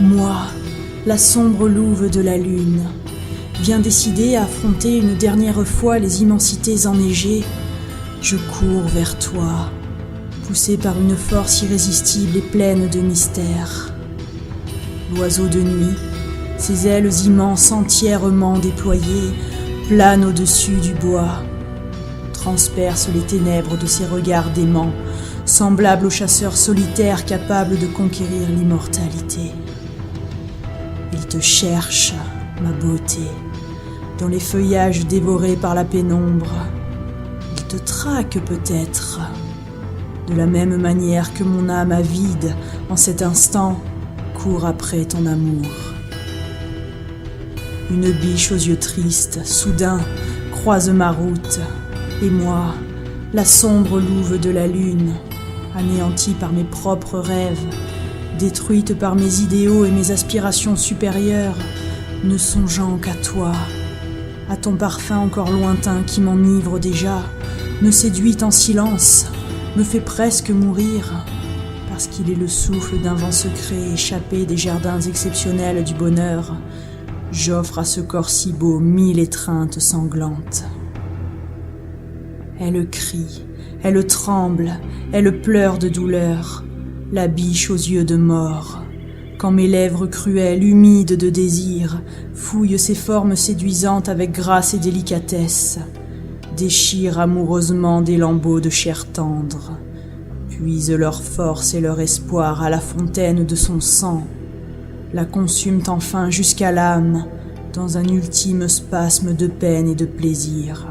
Moi, la sombre louve de la lune, bien décidée à affronter une dernière fois les immensités enneigées, je cours vers toi, poussé par une force irrésistible et pleine de mystère. L'oiseau de nuit, ses ailes immenses entièrement déployées, plane au-dessus du bois, transperce les ténèbres de ses regards déments, semblable aux chasseurs solitaires capables de conquérir l'immortalité. Il te cherche, ma beauté, dans les feuillages dévorés par la pénombre. Il te traque peut-être, de la même manière que mon âme avide, en cet instant, court après ton amour. Une biche aux yeux tristes, soudain, croise ma route, et moi, la sombre louve de la lune, anéantie par mes propres rêves, détruite par mes idéaux et mes aspirations supérieures, ne songeant qu'à toi, à ton parfum encore lointain qui m'enivre déjà, me séduit en silence, me fait presque mourir, parce qu'il est le souffle d'un vent secret échappé des jardins exceptionnels du bonheur. J'offre à ce corps si beau 1000 étreintes sanglantes. Elle crie, elle tremble, elle pleure de douleur, la biche aux yeux de mort, quand mes lèvres cruelles, humides de désir, fouillent ses formes séduisantes avec grâce et délicatesse, déchirent amoureusement des lambeaux de chair tendre, puisent leur force et leur espoir à la fontaine de son sang, la consument enfin jusqu'à l'âme, dans un ultime spasme de peine et de plaisir.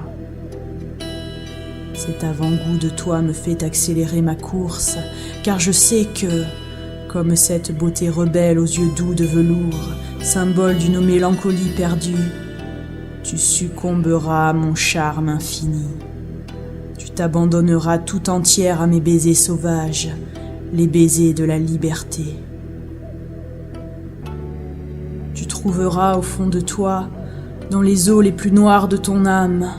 Cet avant-goût de toi me fait accélérer ma course, car je sais que, comme cette beauté rebelle aux yeux doux de velours, symbole d'une mélancolie perdue, tu succomberas à mon charme infini. Tu t'abandonneras tout entière à mes baisers sauvages, les baisers de la liberté. Tu trouveras au fond de toi, dans les eaux les plus noires de ton âme,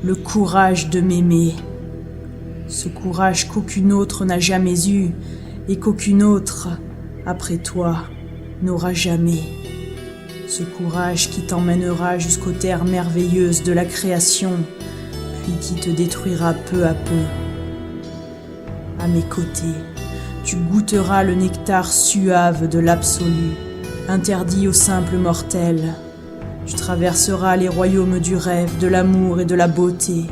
le courage de m'aimer. Ce courage qu'aucune autre n'a jamais eu et qu'aucune autre, après toi, n'aura jamais. Ce courage qui t'emmènera jusqu'aux terres merveilleuses de la création, puis qui te détruira peu à peu. À mes côtés, tu goûteras le nectar suave de l'absolu, interdit aux simples mortels. Tu traverseras les royaumes du rêve, de l'amour et de la beauté,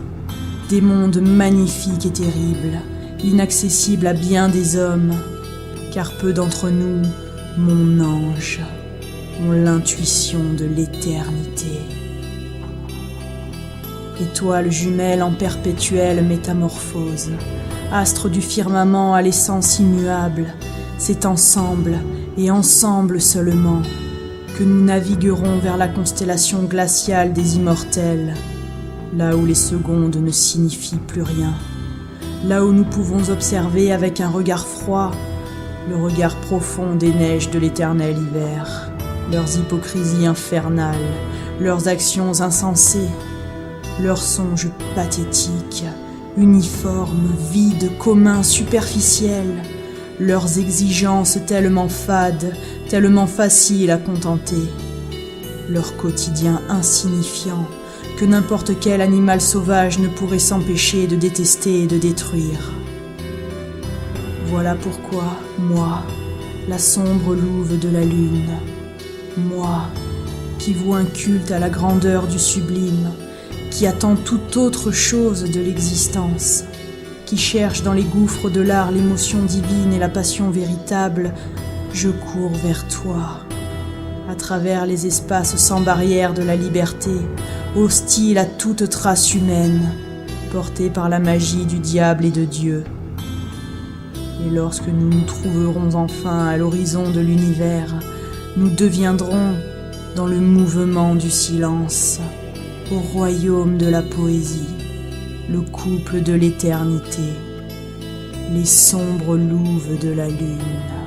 des mondes magnifiques et terribles, inaccessibles à bien des hommes, car peu d'entre nous, mon ange, ont l'intuition de l'éternité. Étoile jumelle en perpétuelle métamorphose, astre du firmament à l'essence immuable, c'est ensemble et ensemble seulement que nous naviguerons vers la constellation glaciale des immortels, là où les secondes ne signifient plus rien, là où nous pouvons observer avec un regard froid le regard profond des neiges de l'éternel hiver, leurs hypocrisies infernales, leurs actions insensées, leurs songes pathétiques, uniformes, vides, communs, superficiels, leurs exigences tellement fades, tellement faciles à contenter, leur quotidien insignifiant que n'importe quel animal sauvage ne pourrait s'empêcher de détester et de détruire. Voilà pourquoi, moi, la sombre louve de la lune, moi, qui voue un culte à la grandeur du sublime, qui attend toute autre chose de l'existence, qui cherche dans les gouffres de l'art l'émotion divine et la passion véritable, je cours vers toi, à travers les espaces sans barrière de la liberté, hostile à toute trace humaine, porté par la magie du diable et de Dieu. Et lorsque nous nous trouverons enfin à l'horizon de l'univers, nous deviendrons, dans le mouvement du silence, au royaume de la poésie, le couple de l'éternité, les sombres louves de la lune.